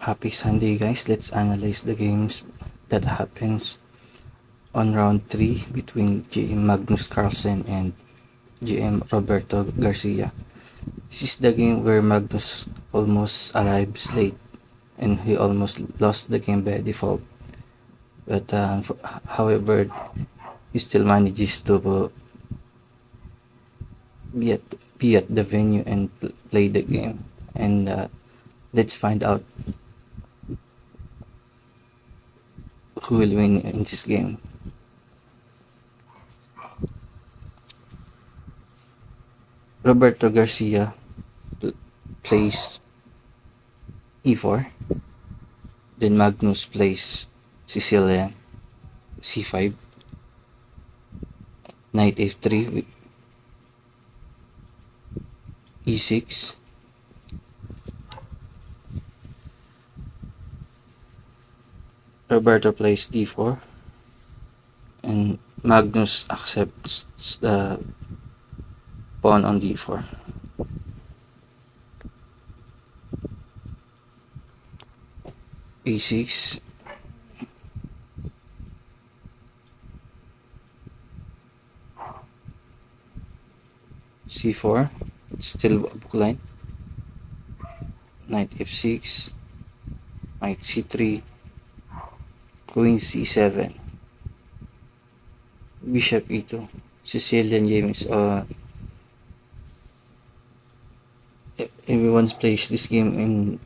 Happy Sunday, guys. Let's analyze the games that happens on round 3 between GM Magnus Carlsen and GM Roberto Garcia. This is the game where Magnus almost arrives late and he almost lost the game by default. But however, he still manages to be at the venue and play the game. And let's find out who will win in this game. Roberto Garcia plays e4, then Magnus plays Sicilian c5, knight f3 with e6, Roberto plays d4, and Magnus accepts the pawn on d4. e6, c4, it's still a book line, knight f6, knight c3, queen c7, bishop e2. Sicilian games, everyone plays this game and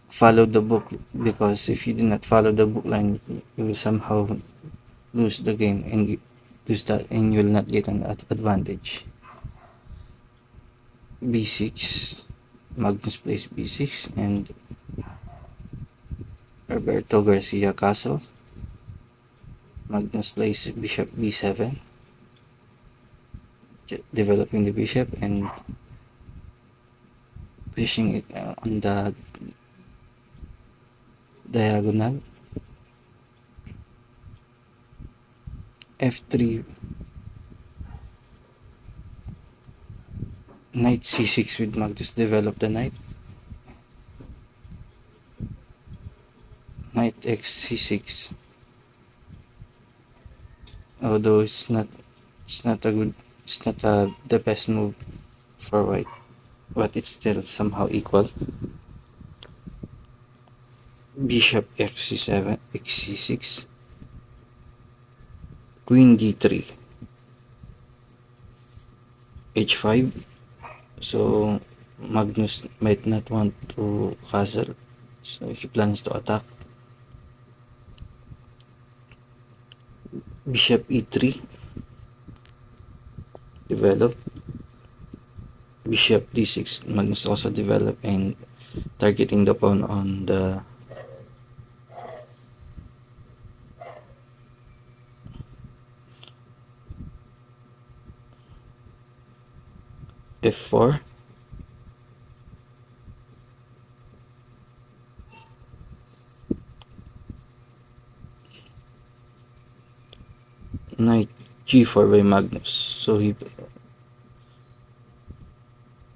follow the book, because if you do not follow the book line, you will somehow lose the game and lose that, and you will not get an advantage. b6, Magnus plays b6 and Roberto Garcia castle. Magnus plays bishop b7, developing the bishop and pushing it on the diagonal. f3, knight c6 with Magnus develop the knight. Knight x c6, although it's not the best move for white, but it's still somehow equal. Bishop x c6, queen d3, h5. So Magnus might not want to castle, so he plans to attack. Bishop e3, developed. Bishop d6, Magnus also developed and targeting the pawn on the f4. Knight g4 by Magnus. So he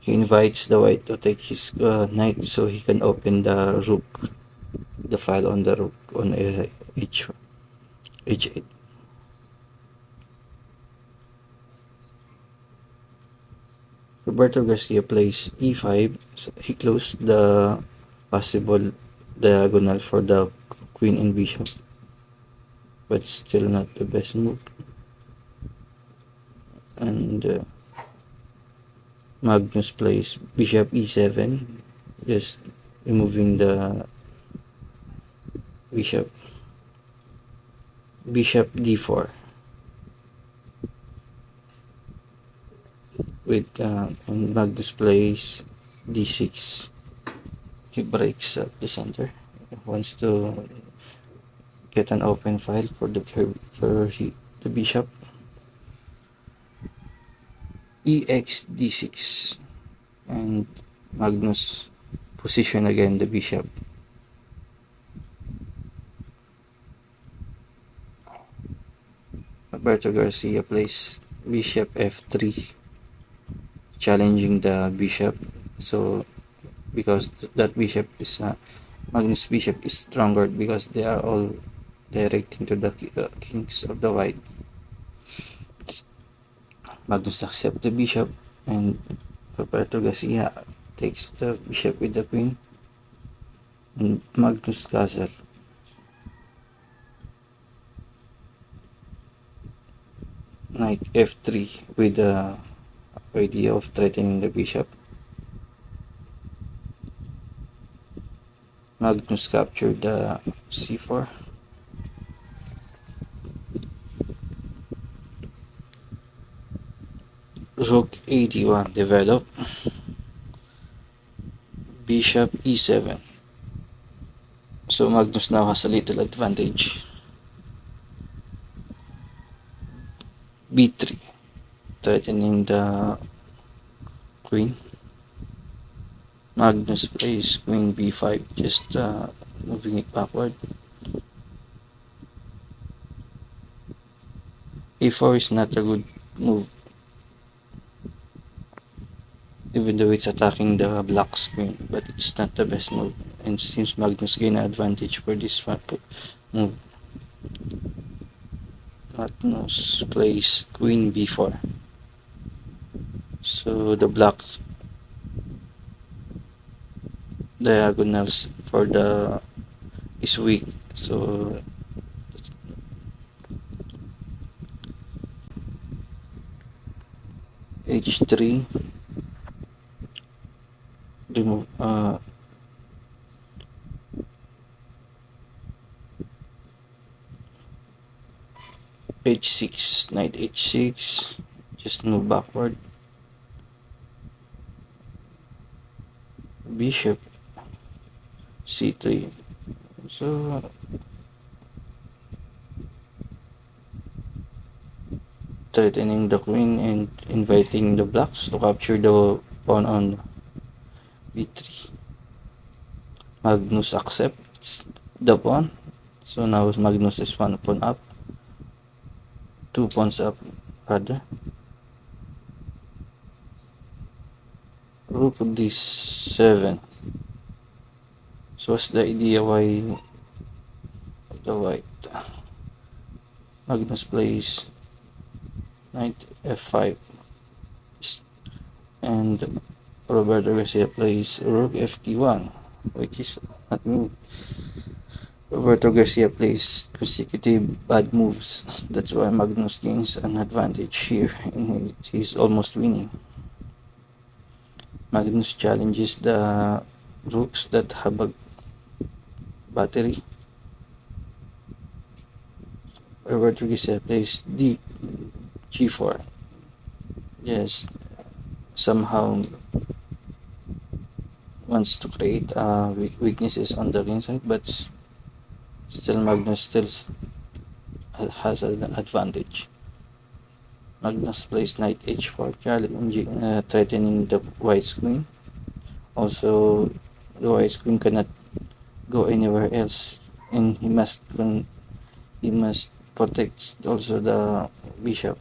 invites the white to take his knight so he can open the rook, the file on the rook on h8. Roberto Garcia plays e5, so he closed the possible diagonal for the queen and bishop, but still not the best move. And Magnus plays bishop e7, just removing the bishop. Bishop d4 with and Magnus plays d6. He breaks up the center. He wants to get an open file for the bishop. Ex d6 and Magnus position again the bishop. Roberto Garcia plays bishop f3, challenging the bishop, so because that bishop is Magnus bishop is stronger because they are all directing to the kings of the white. Magnus accepts the bishop, and Roberto Garcia takes the bishop with the queen, and Magnus castle. Knight f3 with the idea of threatening the bishop. Magnus captured the c4. Rook a1 develop. Bishop e7. So Magnus now has a little advantage. b3, threatening the queen. Magnus plays queen b5, just moving it backward. a4 is not a good move, even though it's attacking the black's queen, but it's not the best move, and since Magnus gained an advantage for this move, Magnus plays queen b4. So the black diagonals for the is weak, so h3, remove h6, knight h6, just move backward. Bishop c3. So threatening the queen and inviting the blacks to capture the pawn on b3. Magnus accepts the pawn, so now Magnus is one pawn up, 2 pawns up rather. Rook d7. So what's the idea why the white? Magnus plays knight f5, and Roberto Garcia plays rook ft1, which is not me. Roberto Garcia plays consecutive bad moves. That's why Magnus gains an advantage here, and he's almost winning. Magnus challenges the rooks that have a battery. Roberto Garcia plays g4. Yes, somehow wants to create weaknesses on the king side, but still Magnus still has an advantage. Magnus plays knight h4, challenging, threatening the white's queen. Also, the white's queen cannot go anywhere else, and he must protect also the bishop.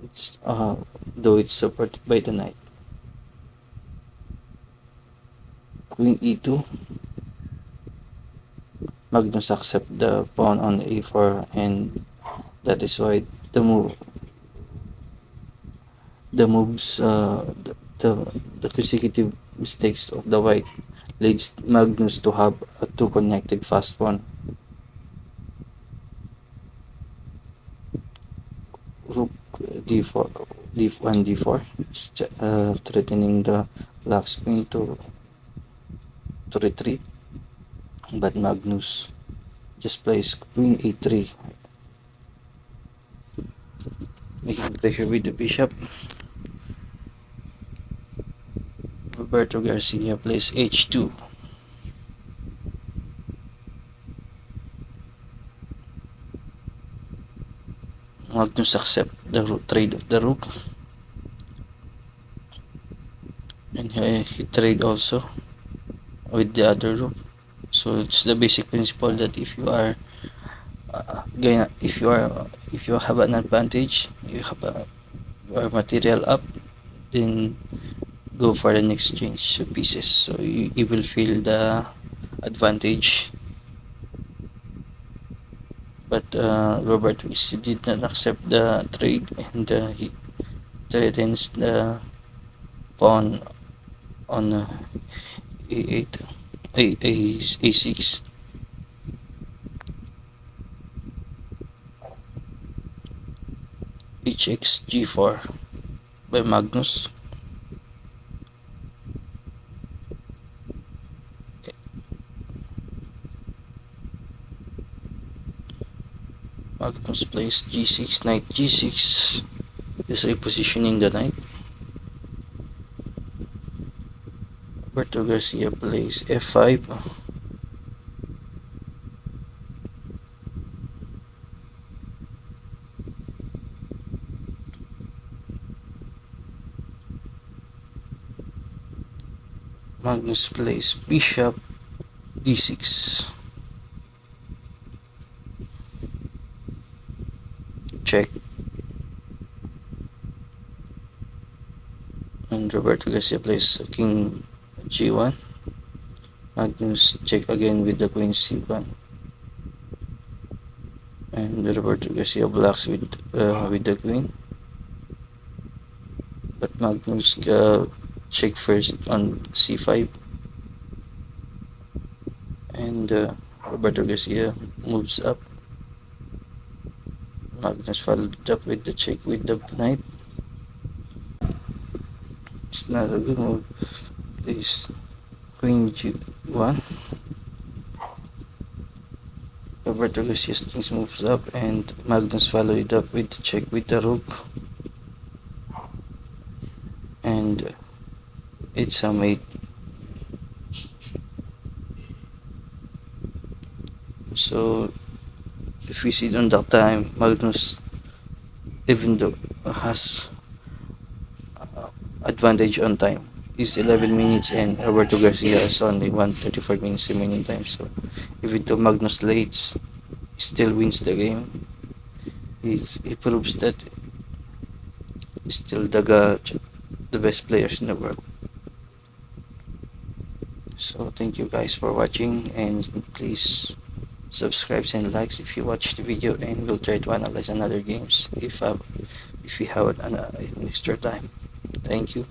It's though it's supported by the knight. Queen e2. Magnus accepts the pawn on a4, and that is why the consecutive mistakes of the white leads Magnus to have a 2 connected fast pawn. Rook d4, d1, d4, threatening the black's queen to retreat, but Magnus just plays queen a3, making pressure with the bishop. Roberto Garcia plays h2. Magnus accepts the trade of the rook, and he trade also with the other rook. So it's the basic principle that if you have an advantage, you are material up, then go for an exchange of pieces, so you will feel the advantage. But Roberto did not accept the trade, and he threatens the pawn on a8, a6. hx g4 by Magnus. Magnus plays g6, knight g6, is repositioning the knight. Roberto Garcia plays f5. Magnus plays bishop d6. Check. And Roberto Garcia plays king g1. Magnus check again with the queen c1. And Roberto Garcia blocks with the queen. But Magnus check first on c5. And Roberto Garcia moves up. Magnus followed up with the check with the knight. It's not a good move. Plays queen g1. Roberto Garcia things moves up, and Magnus followed it up with the check with the rook. And it's a mate. So if we see it on that time, Magnus, even though has advantage on time, is 11 minutes, and Roberto Garcia is only 134 minutes remaining time. So even though Magnus leads, he still wins the game. He proves that he's still the best players in the world. So thank you guys for watching, and please subscribe and likes if you watch the video, and we'll try to analyze another games if we have an extra time. Thank you.